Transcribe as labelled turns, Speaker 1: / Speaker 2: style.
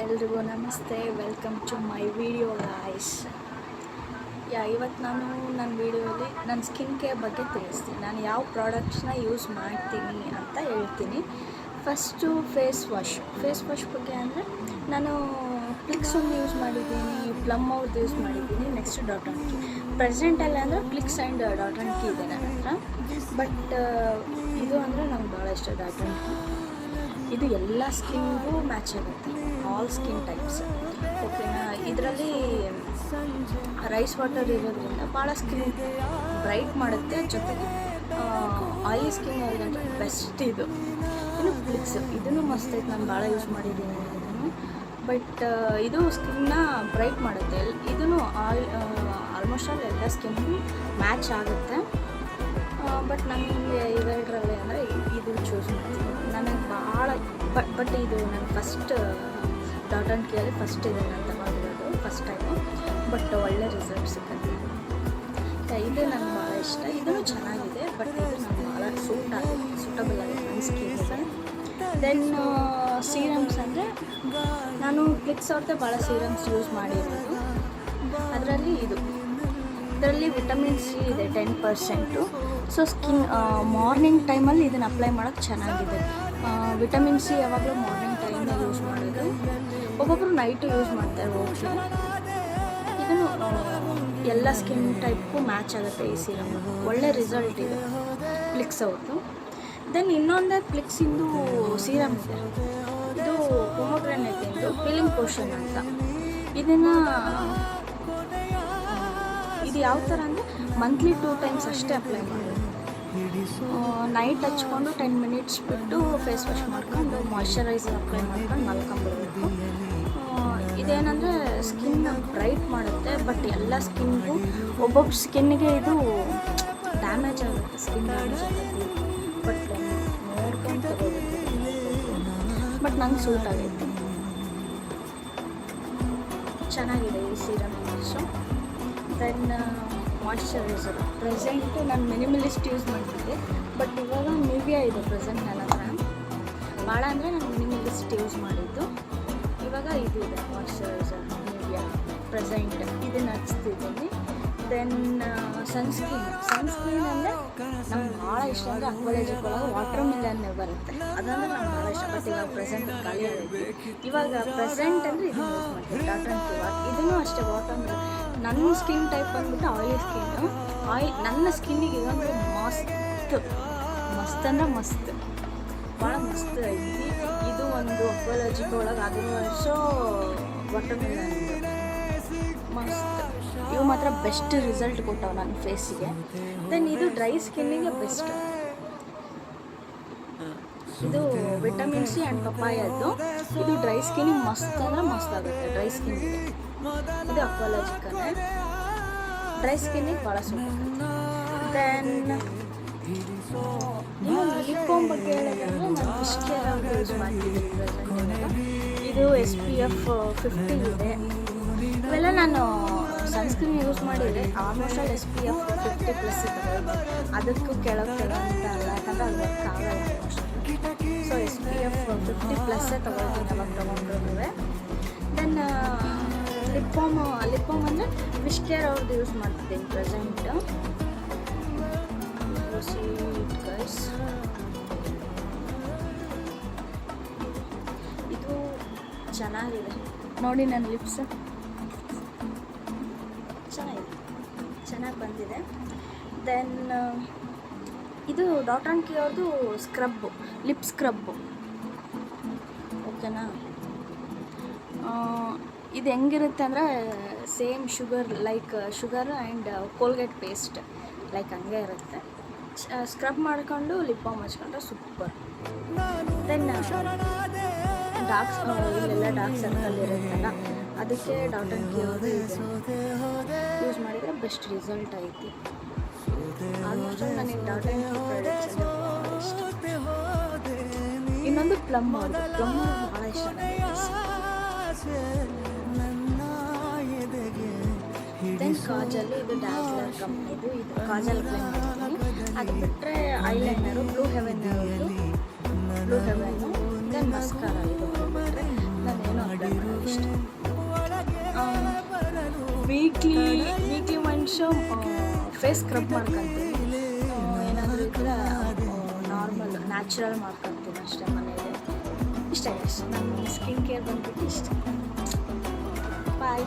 Speaker 1: ಎಲ್ರಿಗೂ ನಮಸ್ತೆ, welcome to my video guys. ಇವತ್ತು ನಾನು ನನ್ನ ವಿಡಿಯೋಲಿ ನನ್ನ ಸ್ಕಿನ್ ಕೇರ್ ಬಗ್ಗೆ ತಿಳಿಸ್ತೀನಿ. ನಾನು ಯಾವ ಪ್ರಾಡಕ್ಟ್ಸ್ನ ಯೂಸ್ ಮಾಡ್ತೀನಿ ಅಂತ ಹೇಳ್ತೀನಿ. ಫಸ್ಟು ಫೇಸ್ ವಾಶ್ ಬಗ್ಗೆ ಅಂದರೆ ನಾನು ಪ್ಲಿಕ್ಸ್ ಒಂದು ಯೂಸ್ ಮಾಡಿದ್ದೀನಿ, ಪ್ಲಮ್ ಅವ್ರದ್ದು ಯೂಸ್ ಮಾಡಿದ್ದೀನಿ, ನೆಕ್ಸ್ಟ್ ಡಾಟ್ ಆ್ಯಂಡ್ ಕೀ. ಪ್ರೆಸೆಂಟಲ್ಲಿ ಅಂದರೆ ಪ್ಲಿಕ್ಸ್ ಆ್ಯಂಡ್ ಡಾಟ್ ಆ್ಯಂಡ್ ಕೀ ಇದೆ ನನ್ನ ಹತ್ರ. ಬಟ್ ಇದು ಅಂದರೆ ನಂಗೆ ಭಾಳ ಇಷ್ಟ ಡಾಟ್ ಆ್ಯಂಡ್ ಕೀ. ಇದು ಎಲ್ಲ ಸ್ಕಿನ್ಗೂ ಮ್ಯಾಚ್ ಆಗುತ್ತೆ, ಆಲ್ ಸ್ಕಿನ್ ಟೈಪ್ಸ್. ಓಕೆನಾ. ಇದರಲ್ಲಿ ರೈಸ್ ವಾಟರ್ ಇರೋದ್ರಿಂದ ಭಾಳ ಸ್ಕಿನ್ ಬ್ರೈಟ್ ಮಾಡುತ್ತೆ, ಜೊತೆಗೆ ಆಯಿಲಿ ಸ್ಕಿನ್ ಅವ್ರಿಗಂತೂ ಬೆಸ್ಟ್ ಇದು. ಇನ್ನು ಫ್ಲಿಕ್ಸ್ ಇದನ್ನು ಮಸ್ತ್ ಐತೆ, ನಾನು ಭಾಳ ಯೂಸ್ ಮಾಡಿದ್ದೀನಿ ಇದನ್ನು. ಬಟ್ ಇದು ಸ್ಕಿನ್ನ ಬ್ರೈಟ್ ಮಾಡುತ್ತೆ. ಇದನ್ನು ಆಲ್ಮೋಸ್ಟ್ ಆಲ್ ಎಲ್ಲ ಸ್ಕಿನ್ಗೂ ಮ್ಯಾಚ್ ಆಗುತ್ತೆ. ಬಟ್ ನನಗೆ ಇವೆರಡರಲ್ಲಿ ಅಂದರೆ ಇದು ಚೂಸ್ ಮಾಡ್ತೀನಿ. ನನಗೆ ಭಾಳ ಬಟ್ ಇದು ನಾನು ಫಸ್ಟ್ ಡಾಟ್ ಆ್ಯಂಡ್ ಕೀಯಲ್ಲಿ ಫಸ್ಟ್ ಇದೆ ನಾನು ತಗೊಂಡಿರೋದು, ಫಸ್ಟ್ ಟೈಮು. ಬಟ್ ಒಳ್ಳೆ ರಿಸಲ್ಟ್ ಸಿಕ್ಕತ್ತೆ. ಇದು ನನಗೆ ಭಾಳ ಇಷ್ಟ. ಇದೂ ಚೆನ್ನಾಗಿದೆ, ಬಟ್ ಇದು ನನಗೆ ಭಾಳ ಸೂಟಬಲ್ ಆಗಿದೆ ನನ್ನ ಸ್ಕಿನ್ಗೆ. ದೆನ್ ಸೀರಮ್ಸ್ ಅಂದರೆ ನಾನು ಫ್ಲಿಕ್ಸ್ ಅವ್ರದ್ದೇ ಭಾಳ ಸೀರಮ್ಸ್ ಯೂಸ್ ಮಾಡಿರೋದು. ಇದರಲ್ಲಿ ವಿಟಮಿನ್ ಸಿ ಇದೆ 10%. ಸೊ ಸ್ಕಿನ್ ಮಾರ್ನಿಂಗ್ ಟೈಮಲ್ಲಿ ಇದನ್ನು ಅಪ್ಲೈ ಮಾಡೋಕ್ಕೆ ಚೆನ್ನಾಗಿದೆ. ವಿಟಮಿನ್ ಸಿ ಯಾವಾಗಲೂ ಮಾರ್ನಿಂಗ್ ಟೈಮಲ್ಲಿ ಯೂಸ್ ಮಾಡೋದು. ಒಬ್ಬೊಬ್ಬರು ನೈಟು ಯೂಸ್ ಮಾಡ್ತಾರೆ. ಓಕೆ, ಇದನ್ನು ಎಲ್ಲ ಸ್ಕಿನ್ ಟೈಪ್ಗೂ ಮ್ಯಾಚ್ ಆಗುತ್ತೆ ಈ ಸೀರಮ್. ಒಳ್ಳೆ ರಿಸಲ್ಟ್ ಇದೆ ಫ್ಲಿಕ್ಸ್ ಅವ್ರದ್ದು. ದೆನ್ ಇನ್ನೊಂದೇ ಫ್ಲಿಕ್ಸಿಂದು ಸೀರಮ್ ಇದೆ. ಇದು ಪೊಮೊಗ್ರಾನೇಟಿಂದು ಪೀಲಿಂಗ್ ಪೋಷನ್ ಅಂತ. ಇದು ಯಾವ ಥರ ಅಂದರೆ ಮಂತ್ಲಿ 2 ಟೈಮ್ಸ್ ಅಷ್ಟೇ ಅಪ್ಲೈ ಮಾಡೋದು. ನೈಟ್ ಹಚ್ಕೊಂಡು 10 ಮಿನಿಟ್ಸ್ ಬಿಟ್ಟು ಫೇಸ್ ವಾಶ್ ಮಾಡ್ಕೊಂಡು ಮಾಯ್ಶ್ಚರೈಸರ್ ಅಪ್ಲೈ ಮಾಡ್ಕೊಂಡು ಮಲ್ಕೊಂಡ್ಬಿಡ್ಬೇಕು. ಇದೇನಂದರೆ ಸ್ಕಿನ್ನ ಬ್ರೈಟ್ ಮಾಡುತ್ತೆ, ಬಟ್ ಎಲ್ಲ ಸ್ಕಿನ್ಗೂ ಒಬ್ಬೊಬ್ಬ ಸ್ಕಿನ್ನಿಗೆ ಇದು ಡ್ಯಾಮೇಜ್ ಆಗುತ್ತೆ, ಸ್ಕಿನ್ ಡ್ಯಾಮೇಜ್ ಆಗುತ್ತೆ. ಬಟ್ ನೋಡ್ಕೊಂಡು ತಗೋಬೇಕು. ಬಟ್ ನಂಗೆ ಸೂಟ್ ಆಗೈತೆ, ಚೆನ್ನಾಗಿದೆ ಈ serum so. Then moisturiser present ನಾನು ಮಿನಿಮಲಿಸ್ಟ್ ಯೂಸ್ ಮಾಡ್ತಿದ್ದೆ, ಬಟ್ ಇವಾಗ ನಿವಿಯಾ ಇದೆ ಪ್ರೆಸೆಂಟ್ ನನ್ನ ಹತ್ರ. ಭಾಳ ಅಂದರೆ ನಾನು ಮಿನಿಮಲಿಸ್ಟ್ ಯೂಸ್ ಮಾಡಿದ್ದು. ಇವಾಗ ಇದು ಇದೆ ಮಾಯ್ಶ್ಚರೈಸರ್ ನಿವಿಯಾ ಪ್ರೆಸೆಂಟ್, ಇದನ್ನು ಹಚ್ತಿದ್ದೀನಿ. ದೆನ್ ಸನ್ಸ್ಕ್ರೀನ್ ಅಂದರೆ ನಮ್ಗೆ ಭಾಳ ಇಷ್ಟ ಅಂದರೆ ಅಕ್ವಾಲಜಿಕ್ ಒಳಗೆ ವಾಟರ್ ಮಿಲನ್ ಬರುತ್ತೆ, ಅದಂದರೆ ನಂಗೆ ಭಾಳ ಇಷ್ಟ. ಬಟ್ ಇವಾಗ ಪ್ರೆಸೆಂಟ್ ಖಾಲಿ ಆಗೈತಿ. ಇವಾಗ ಪ್ರೆಸೆಂಟ್ ಅಂದರೆ ಇದನ್ನು ಯೂಸ್ ಮಾಡ್ತೀನಿ, ಡಾಟ್ ಆ್ಯಂಡ್ ಕೀ. ಇದನ್ನು ಅಷ್ಟೇ ವಾಟರ್ ಮಿಲನ್. ನನ್ನ ಸ್ಕಿನ್ ಟೈಪ್ ಬಂದ್ಬಿಟ್ಟು ಆಯಿಲಿ ಸ್ಕಿನ್ನು. ನನ್ನ ಸ್ಕಿನ್ನಿಗೆ ಇದೊಂದು ಮಸ್ತ್ ಅಂದರೆ ಮಸ್ತ್, ಭಾಳ ಮಸ್ತ್ ಐತಿ. ಇದು ಒಂದು ಅಕ್ವಾಲಜಿಕ್ ಒಳಗೆ ಅದನ್ನು ವರ್ಷೋ ವಾಟರ್ ಮಿಲನ್ ಮಸ್ತ್. ಇವು ಮಾತ್ರ ಬೆಸ್ಟ್ ರಿಸಲ್ಟ್ ಕೊಟ್ಟವು ನನ್ನ ಫೇಸಿಗೆ. ದೆನ್ ಇದು ಡ್ರೈ ಸ್ಕಿನ್ನಿಗೆ ಬೆಸ್ಟ್. ಇದು ವಿಟಮಿನ್ ಸಿ ಆ್ಯಂಡ್ ಪಪಾಯದ್ದು. ಇದು ಡ್ರೈ ಸ್ಕಿನ್ನಿಗೆ ಮಸ್ತ್ ಅಂದರೆ ಮಸ್ತ್ ಆಗುತ್ತೆ. ಡ್ರೈ ಸ್ಕಿನ್ನಿಗೆ ಇದು ಅಕ್ವಾಲಜಿಕಲ್ಲೇ ಡ್ರೈ ಸ್ಕಿನ್ನಿಗೆ ಭಾಳ ಸೂಟ್ ಆಗುತ್ತೆ. ದೆನ್ ಲಿಪ್ ಬಗ್ಗೆ ಹೇಳೋದಂದರೆ ನಾನು ವಿಶ್ಕೇರ್ ಅವ್ರದ್ದು ಯೂಸ್ ಮಾಡ್ತಿದ್ದೀನಿ ಪ್ರೆಸೆಂಟ್. ಇದು SPF 50 ಇದೆ. ಇವೆಲ್ಲ ನಾನು ಸನ್ಸ್ಕ್ರೀನ್ ಯೂಸ್ ಮಾಡಿದರೆ ಆಲ್ಮೋಸ್ಟ್ ಆಲ್ SPF 50+ ಇದೆ. ಅದಕ್ಕೂ ಕೆಳಗೆ ಅಂತ ಅಲ್ಲ, ಯಾಕಂದರೆ ಅದು ವರ್ಕ್ ಆಗಲ್ಲ ಆಲ್ಮೋಸ್ಟ್. ಸೊ SPF 50+ ತೊಗೊಳ್ತೀನಿ ಅವಾಗ ತೊಗೊಂಡ್ರೆ. ದೆನ್ ಲಿಪ್ ಬಾಮ್ ಅಂದರೆ ವಿಶ್ಕೇರ್ ಅವ್ರದ್ದು ಯೂಸ್ ಮಾಡ್ತಿದ್ದೀನಿ ಪ್ರೆಸೆಂಟ್. ಗೈಸ್, ಇದು ಚೆನ್ನಾಗಿದೆ ನೋಡಿ. ನನ್ನ ಲಿಪ್ಸ್ ಚೆನ್ನಾಗಿ ಬಂದಿದೆ. ದೆನ್ ಇದು ಡಾಟ್ ಆ್ಯಂಡ್ ಕೀ ಅವ್ರದ್ದು ಸ್ಕ್ರಬ್ಬು, ಲಿಪ್ ಸ್ಕ್ರಬ್ಬು. ಓಕೆನಾ. ಇದು ಹೆಂಗಿರುತ್ತೆ ಅಂದರೆ same sugar and Colgate paste like ಹಂಗೆ ಇರುತ್ತೆ. ಸ್ಕ್ರಬ್ ಮಾಡ್ಕೊಂಡು ಲಿಪ್ ಬಾಮ್ ಹಚ್ಕೊಂಡ್ರೆ ಸೂಪರ್. ದೆನ್ ಇಲ್ಲೆಲ್ಲ ಡಾರ್ಕ್ ಸರ್ಕಲ್ ಇರುತ್ತಲ್ಲ, ಅದಕ್ಕೆ ಡಾಟ್ ಆ್ಯಂಡ್ ಕೀ ಅವರು ಯೂಸ್ ಮಾಡಿದರೆ ಬೆಸ್ಟ್ ರಿಸಲ್ಟ್ ಐತಿ. ಆಲ್ಮೋಸ್ಟ್ ನನಗೆ ಡಾಟ್ ಆ್ಯಂಡ್ ಕೀ ಪ್ರಾಡಕ್ಟ್ಸ್ ಅಂದರೆ ಭಾಳ ಇಷ್ಟ. ಇನ್ನೊಂದು ಪ್ಲಮ್ ಅವ್ರದ್ದು ಭಾಳ ಇಷ್ಟ ನನಗೆ. ದೆನ್ ಕಾಜಲ್, ಇದು ಡ್ಯಾಸ್ಲರ್ ಕಂಪ್ನಿದು. ಇದು ಕಾಜಲ್ ಅಪ್ಲೈ ಮಾಡ್ತೀನಿ. ಅದು ಬಿಟ್ಟರೆ eyeliner blue Heaven. Then mascara, ಇದು ಬಿಟ್ಟರೆ ನಾನೇನು ಅಪ್ಲೈ ಮಾಡೋದು ವೀಕ್ಲಿ ಮನುಷ್ಯ ಫೇಸ್ ಸ್ಕ್ರಬ್ ಮಾಡ್ಕೊತೀನಿ. ಏನಾದರೂ ಇದ್ರೆ ನಾರ್ಮಲ್ ನ್ಯಾಚುರಲ್ ಮಾಡ್ಕೊತೀನಿ ಅಷ್ಟೇ ಮನೇಲಿ. ಇಷ್ಟ ನನ್ನ ಸ್ಕಿನ್ ಕೇರ್ ಬಂದ್ಬಿಟ್ಟು ಇಷ್ಟ. ಬಾಯ್.